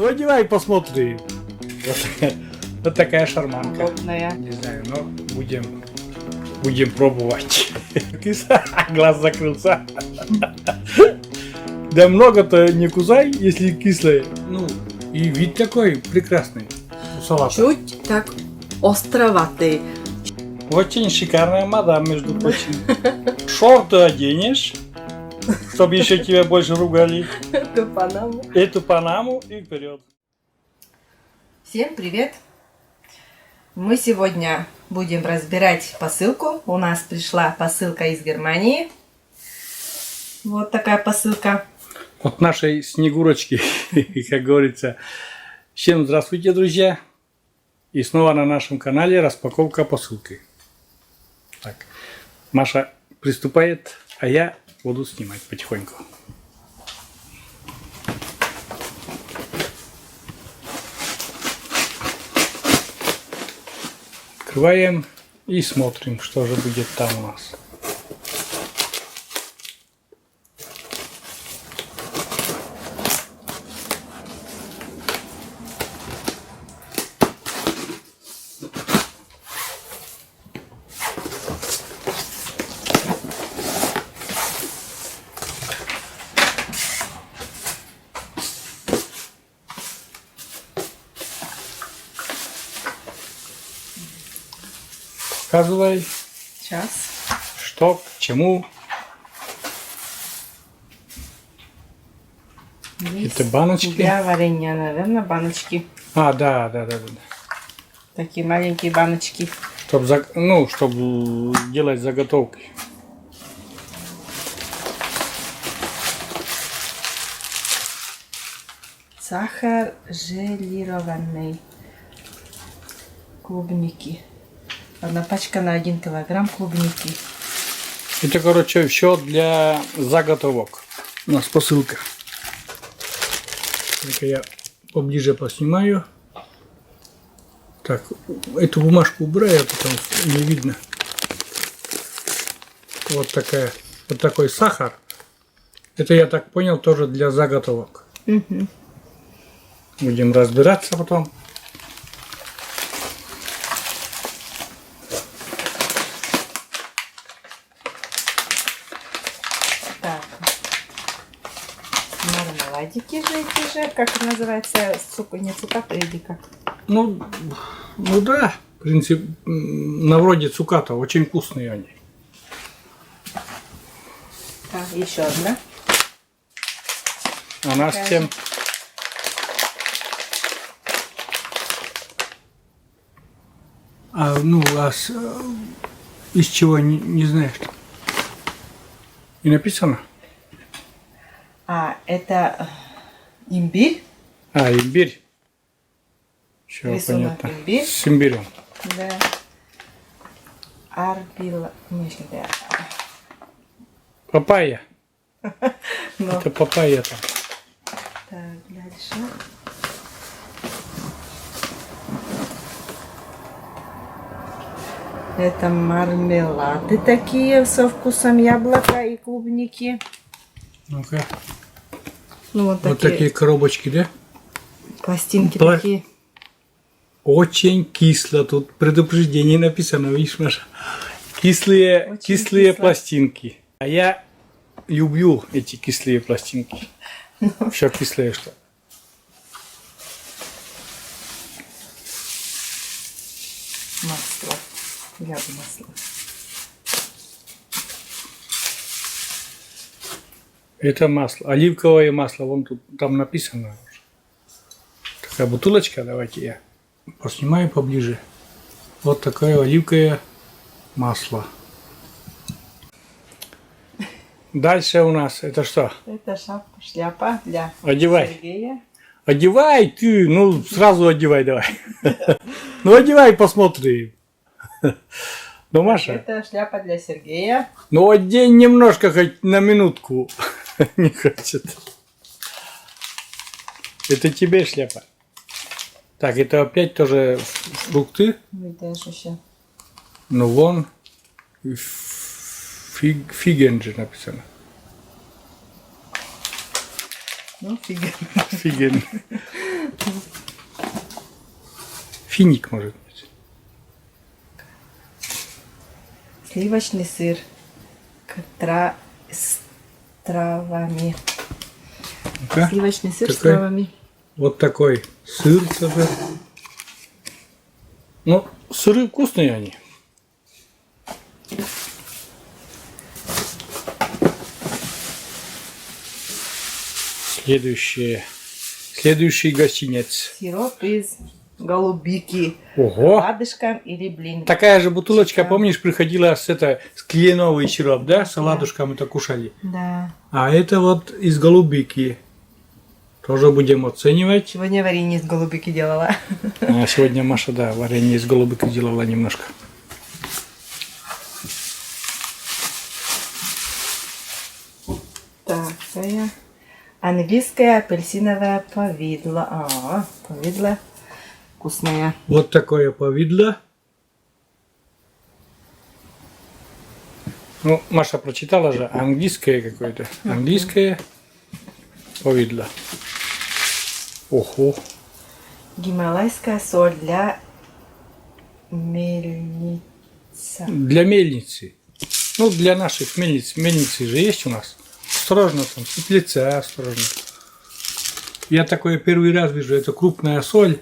Ну одевай, посмотри. Вот такая шарманка. Удобная. Не знаю, но будем пробовать. Глаз закрылся. Да много-то не кусай, если кислое. Ну, и вид такой прекрасный у салата. Чуть так островатый. Очень шикарная мадам, между прочим. Шорты оденешь, чтобы еще тебя больше ругали. Эту панаму. Эту панаму и вперед. Всем привет! Мы сегодня будем разбирать посылку. У нас пришла посылка из Германии. Вот такая посылка. От нашей Снегурочки, как говорится. Всем здравствуйте, друзья. И снова на нашем канале распаковка посылки. Так, Маша приступает, а я буду снимать потихоньку. Открываем и смотрим, что же будет там у нас. Показывай, Сейчас. что к чему. Это баночки. Для варенья, наверное, баночки. А, да. Такие маленькие баночки. Чтобы делать заготовки. Сахар желированный. Клубники. Одна пачка на 1 килограмм клубники. Это, короче, все для заготовок. У нас посылка. Только я поближе поснимаю. Так, эту бумажку убираю, потому что не видно. Вот такой сахар. Это, я так понял, тоже для заготовок. Угу. Будем разбираться потом. Так. Мармеладики же эти же, как называется, не цукаты или как? Ну да, в принципе, на вроде цуката, очень вкусные они. Так, еще одна. А нас Покажи. тем... из чего, не знаешь? И написано? А, это имбирь. А, имбирь. Все Рисунок понятно. имбирь. С имбирем. Да. Арбила. Да. Папайя. Ну, Это папайя там. так, дальше. Это мармелады такие со вкусом яблока и клубники. Ну-ка. Ну, вот Вот такие коробочки, да? пластинки Пла- такие. Очень кисло. Тут предупреждение написано, видишь, Маша? Кислые Очень кислые кисло. пластинки. А я люблю эти кислые пластинки. Все кислое, что. Масло. Масло. Это масло. Оливковое масло. Вон тут там написано. Такая бутылочка. Давайте я поснимаю поближе. Вот такое оливковое масло. Дальше у нас это что? Это шляпа для Одевай. Сергея. Одевай ты, ну сразу одевай давай. Ну одевай, посмотри. Ну Маша, Это шляпа для Сергея. ну одень немножко хоть на минутку. Не хочет. Это тебе шляпа. Так, это опять тоже фрукты. Видишь еще. Ну вон фиген же написано. Ну, фига. Фиген. Финик, может быть. Сливочный сыр с травами. Ну-ка. Сливочный сыр с Такой. травами. Вот такой сыр тоже. Ну, сыры вкусные они. Следующий гостинец. Сироп из голубики. Ого! Ладышком или блин. Такая же бутылочка, Да. помнишь, приходила с кленовый сироп, да? С оладушком это кушали. Да. А это вот из голубики. Тоже будем оценивать. Сегодня варенье из голубики делала. А сегодня Маша, да, варенье из голубики делала немножко. Такая. Английская апельсиновая повидло. А, повидло вкусная. Вот такое повидло. Ну, Маша прочитала же, английское какое-то. Английское повидло. Ого. Гималайская соль для мельницы. Для мельницы. Ну, для наших мельниц. Мельницы же есть у нас. Осторожно там, теплица, осторожно. Я такое первый раз вижу. Это крупная соль.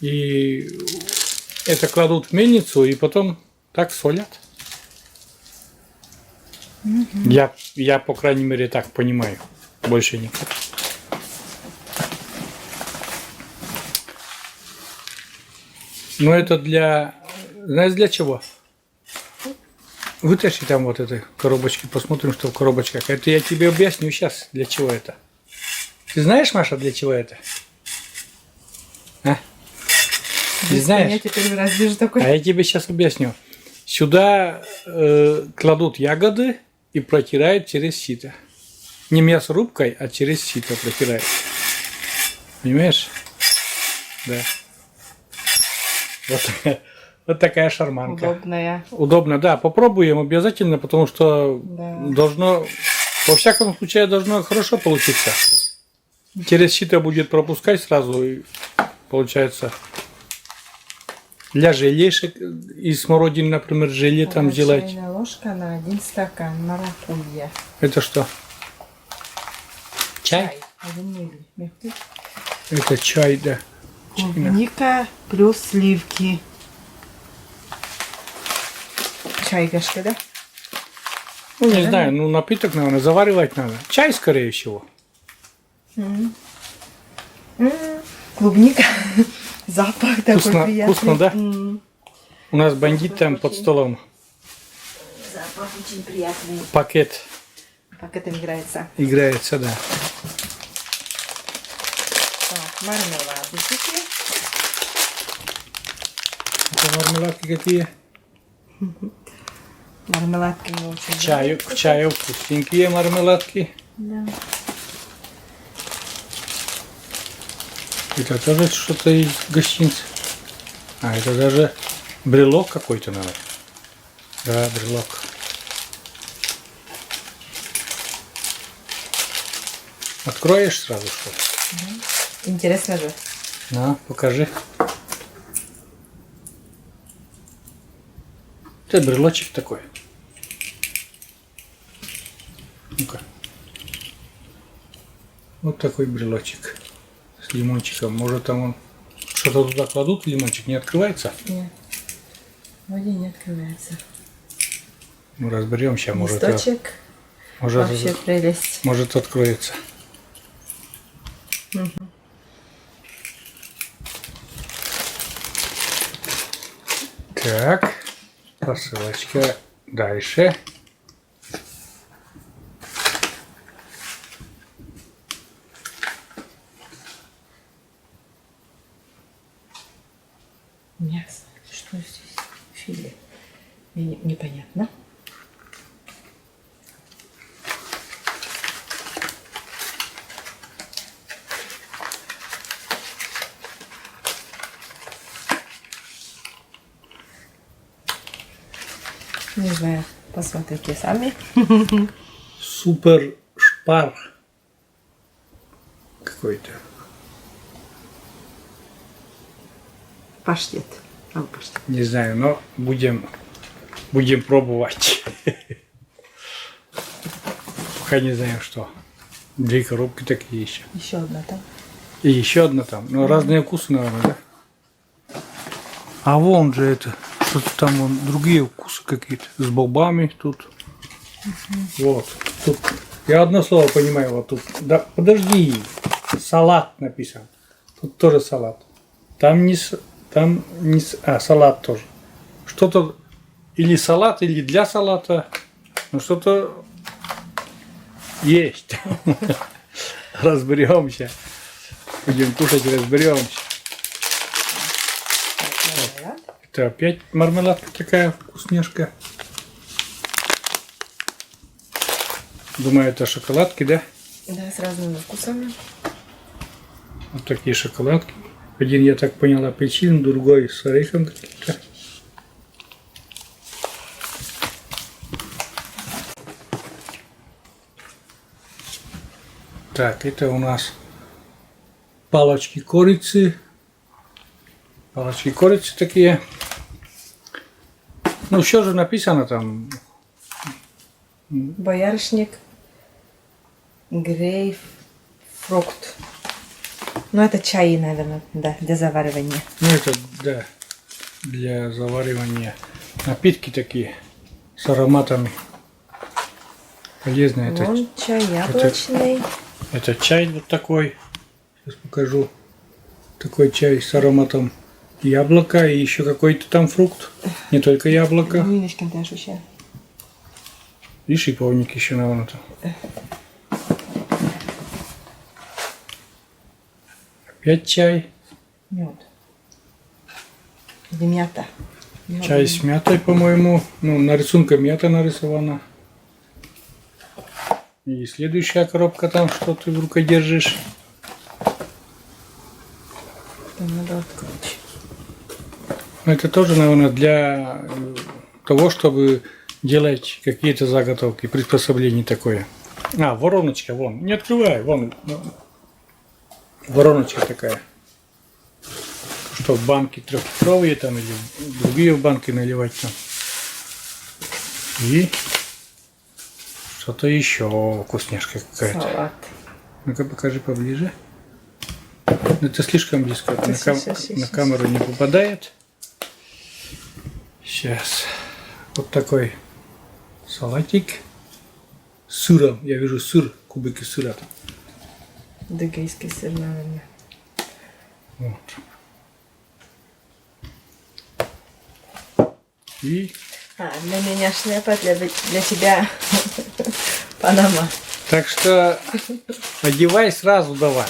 И это кладут в мельницу и потом так солят. Я, по крайней мере, так понимаю. Больше никак. Но это для... Знаешь, для чего? Вытащи там вот этой коробочки, посмотрим, что в коробочках. Это я тебе объясню сейчас, для чего это. Ты знаешь, Маша, для чего это? А? Ты знаешь? Я теперь раз вижу такой. А я тебе сейчас объясню. Сюда кладут ягоды и протирают через сито. Не мясорубкой, а через сито протирают. Понимаешь? Да. Вот такая шарманка. Удобная. Удобно, да. Попробуем обязательно, потому что Да. должно, во всяком случае, должно хорошо получиться. Через сито будет пропускать сразу, и получается для желешек из смородины, например, желе там сделать. Чайная ложка на 1 стакан маракуйя. Это что? Чай? 1 миллилитр. Это чай, да. Клубника плюс сливки. Чайгашка, да? Ну, не знаю, ну напиток, наверное, заваривать надо. Чай, скорее всего. Клубника. Запах такой Вкусно, приятный. вкусно, да? У нас бандит там под столом. Запах очень приятный. Пакет Пакет играется. играется, да. Так, мармеладики. Это мармеладки какие? Мармеладки не очень К чаю вкусненькие мармеладки. Да. Это тоже что-то из гостиницы. А, это даже брелок какой-то, наверное. Да, брелок. Откроешь сразу, что ли? Интересно же. На, покажи. Это брелочек такой. Ну-ка. Вот такой брелочек. С лимончиком. Может там он что-то туда кладут, лимончик не открывается? Нет. Вроде не открывается. Ну, разберем сейчас, может, Листочек. может, Вообще прелесть. может откроется. Так, посылочка дальше. Мясо. Что здесь? Филе. Непонятно. Не знаю. Посмотрите сами. Супер шпар какой-то. Паштет. Паштет. Не знаю, но будем пробовать. Пока не знаю что. 2 коробки такие еще. Еще одна там. И еще одна там. Но разные вкусы, наверное, да? А вон же это. Что-то там вон, другие вкусы какие-то. С бобами тут. Вот. Тут. Я одно слово понимаю. Вот тут. Да, подожди. Салат написан. Тут тоже салат. Там не... салат тоже. Что-то или салат, или для салата. Ну что-то есть. Разберемся. Будем кушать, разберемся. Это опять мармеладка такая вкусняшка. Думаю, это шоколадки, да? Да, с разными вкусами. Вот такие шоколадки. Один, я так понял, апельсин, другой с орехом каким-то. Так, это у нас палочки курицы. Палочки курицы такие. Ну, что же написано там? Боярышник. Грейпфрукт. Ну, это чай, наверное, да, для заваривания. Ну, это, да, для заваривания. Напитки такие с ароматами. Полезные. Вон чай яблочный. Это чай вот такой. Сейчас покажу. Такой чай с ароматом яблока и еще какой-то там фрукт. Не только яблоко. Виночкин ты ощущаешь. И шиповник еще, наверное, там. Опять чай. Мед. Или мята. Мёд. Чай с мятой, по-моему. Ну, на рисунке мята нарисована. И следующая коробка там, что ты в руках держишь. Там надо открыть. Ну, это тоже, наверное, для того, чтобы делать какие-то заготовки, приспособление такое. А, вороночка, вон. Не открывай, вон. Вороночка такая. Что, банки трехлитровые там или другие банки наливать там. И что-то еще вкусняшка какая-то. Салат. Ну-ка покажи поближе. Это слишком близко. На камеру не попадает. Сейчас. Вот такой салатик. С сыром. Я вижу сыр, кубики сыра. Дегейский сыр, наверное. Вот. И Для меня шляпа, для тебя Панама. так что одевай сразу давай.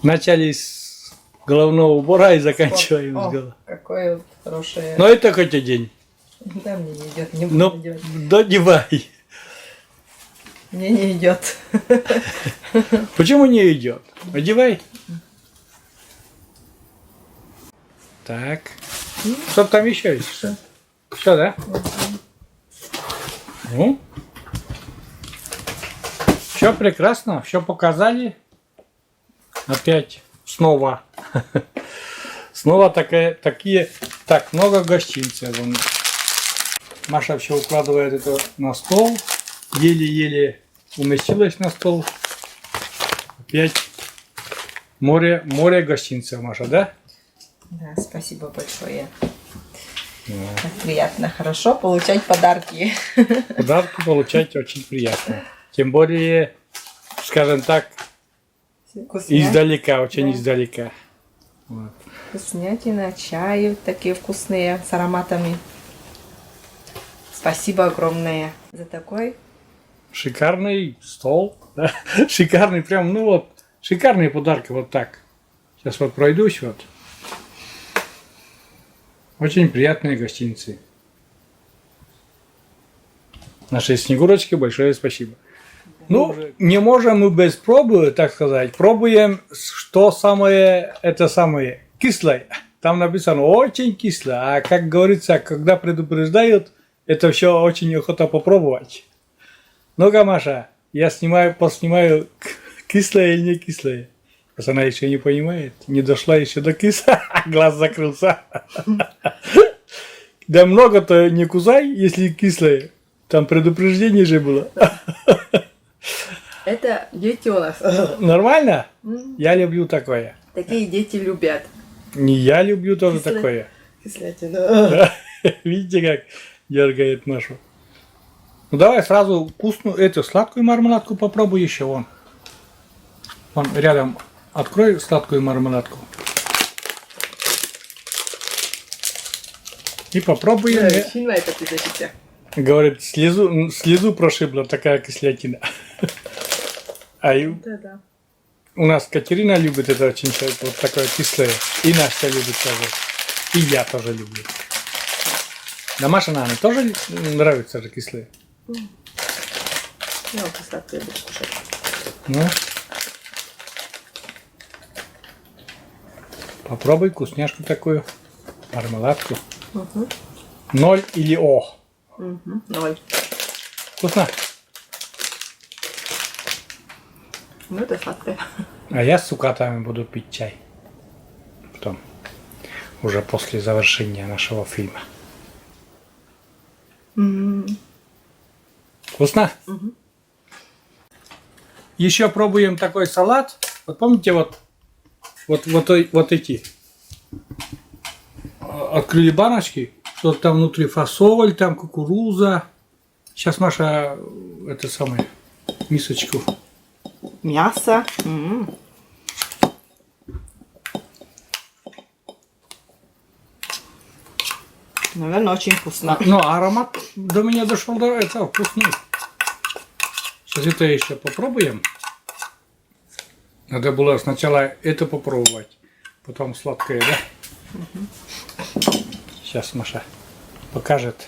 Начали с головного убора и заканчиваем с головы. Какое вот хорошее. Но это хоть один. Да, мне не идет, не буду Ну, надевать. додевай. Мне не идет. Почему не идет? Одевай. Так. Что там еще есть? Все, да? Ну. Все прекрасно, все показали. Опять снова. Снова такие, так много гостинцев. Маша все укладывает это на стол. Еле-еле уместилась на стол. Опять море гостинцев, Маша, да? Да, спасибо большое. Так приятно, хорошо получать подарки. Подарки получать очень приятно. Тем более, скажем так, издалека, очень Да. издалека. Вот. Вкуснятина, чай такие вкусные с ароматами. Спасибо огромное за такой. Шикарный стол. Да? Шикарный, прям, ну вот, шикарные подарки, вот так. Сейчас вот пройдусь, вот. Очень приятные гостинцы. Нашей Снегурочке большое спасибо. Ну, не можем мы без пробы, так сказать. Пробуем, что самое, это самое кислое. Там написано очень кисло. А как говорится, когда предупреждают, это все очень охота попробовать. Ну-ка, Маша, я поснимаю, кислое или не кислое. Просто она еще не понимает, не дошла еще до киса, глаз закрылся. Да много-то не кусай, если кислое. Там предупреждение же было. Это дети у нас. Нормально? Я люблю такое. Такие дети любят. Не я люблю тоже Кислое. такое. Кислятину. Да. Видите, как дергает Машу. Ну давай сразу вкусную, эту сладкую мармеладку попробуй еще вон. Вон рядом открой сладкую мармеладку. И попробуем. Сильно это пизачите. Говорит, слезу прошибла такая кислятина. А Да. у нас Катерина любит это очень часто, вот такое кислое. И Настя любит тоже. И я тоже люблю. Да Маша, наверное, тоже нравится же кислое? Я вот сладкое буду кушать. Ну. Попробуй вкусняшку такую. Мармеладку. 0 или О. 0. Вкусно? Ну, это сладкое. А я с цукатами буду пить чай. Потом. Уже после завершения нашего фильма. Вкусно? Еще пробуем такой салат. Вот помните, вот эти. Открыли баночки. Что там внутри фасоль, там кукуруза. Сейчас Маша это самое мисочку. Мясо. Наверное, очень вкусно. Но аромат до меня дошел, да, это вкусный. Сейчас это еще попробуем. Надо было сначала это попробовать, потом сладкое, да? Сейчас Маша покажет.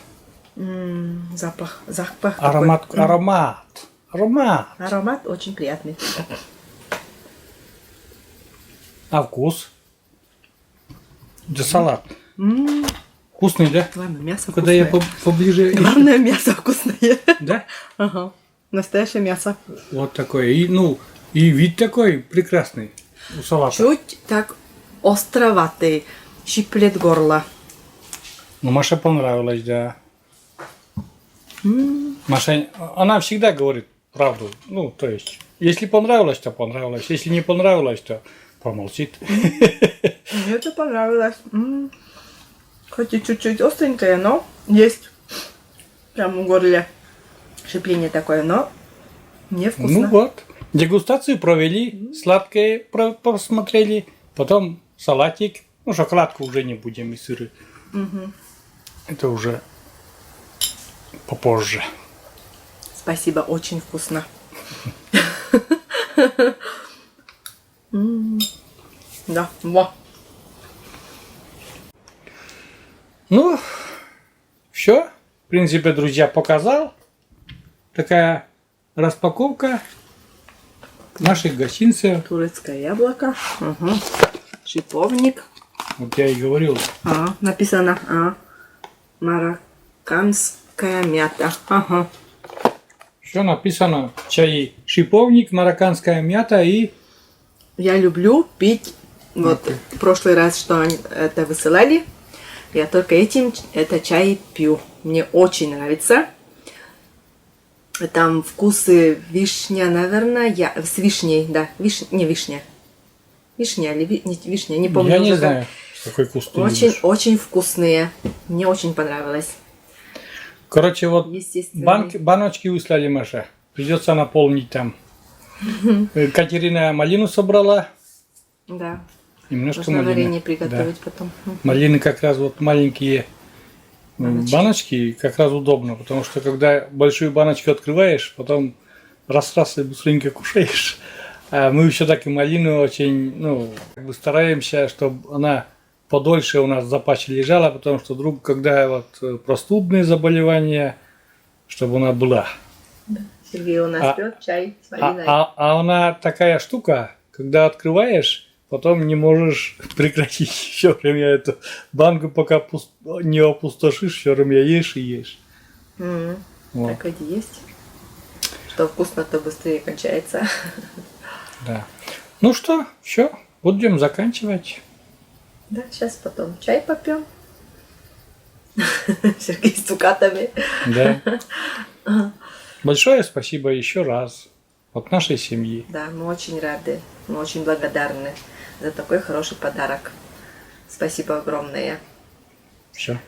Запах. Аромат, такой. аромат. Аромат очень приятный. А вкус? Это салат. Вкусный, да? Главное, мясо Когда я вкусное. поближе... Главное, мясо вкусное. Да? Ага. Настоящее мясо. Вот такое. И вид такой прекрасный у салата. Чуть так островатый. Щиплет горло. Ну, Маше понравилось, да. Маша, она всегда говорит правду. Ну, то есть, если понравилось, то понравилось. Если не понравилось, то помолчит. Мне это понравилось. Хоть и чуть-чуть остренькое, но есть. Прям в горле шипление такое, но мне вкусно. Ну вот. Дегустацию провели, сладкое посмотрели, потом салатик. Ну, шоколадку уже не будем и сыры. Это уже попозже. Спасибо, очень вкусно. Да, во. Ну, все. В принципе, друзья, показал. Такая распаковка наших гостинцев. Турецкое яблоко. Шиповник. Вот я и говорил. Написано марокканская мята. Все написано. Чай шиповник, марокканская мята и... Я люблю пить. Вот в прошлый раз, что они это высылали, я только этим это чай пью. Мне очень нравится. Там вкусы вишня, наверное, с вишней, да, не вишня. Вишня или не вишня, не помню. Я не уже знаю, какой вкус ты Очень, любишь. очень вкусные. Мне очень понравилось. Короче, вот Естественно. баночки выслали, Маша. Придется наполнить там. Катерина малину собрала. Да. Немножко Можно малины. варенье приготовить Да. потом. Малины как раз вот маленькие баночки как раз удобно, потому что когда большую баночку открываешь, потом раз-раз и быстренько кушаешь. А мы все-таки малину очень, как бы стараемся, чтобы она подольше у нас в запасе лежала, потому что вдруг, когда вот простудные заболевания, чтобы она была. Сергей у нас пьет чай с малиной. А она такая штука, когда открываешь, потом не можешь прекратить все время эту банку, пока не опустошишь, все время ешь и ешь. Вот. Так и есть. Что вкусно, то быстрее кончается. Да. Ну что, все, будем заканчивать. Да, сейчас потом чай попьем. Сергей с цукатами. Да. Большое спасибо еще раз от нашей семьи. Да, мы очень рады, мы очень благодарны за такой хороший подарок. Спасибо огромное. Все.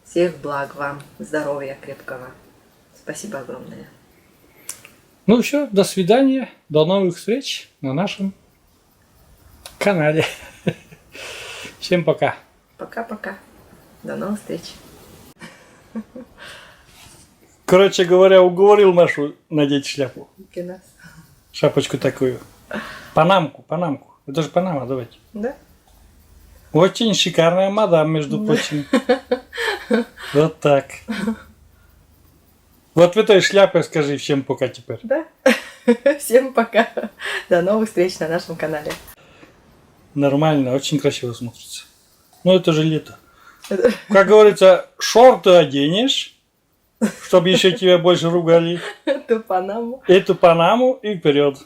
Всех благ вам, здоровья крепкого. Спасибо огромное. Ну все, до свидания, до новых встреч на нашем канале. Всем пока. Пока-пока. До новых встреч. Короче говоря, уговорил Машу надеть шляпу. Кино. Шапочку такую. Панамку. Это же Панама, давайте. Да? Очень шикарная мадам, между прочим. Вот так. Вот в этой шляпе скажи всем пока теперь. Да. Всем пока. До новых встреч на нашем канале. Нормально, очень красиво смотрится. Ну это же лето. Как говорится, шорты оденешь, чтобы еще тебя больше ругали. Эту Панаму. Эту Панаму и вперед.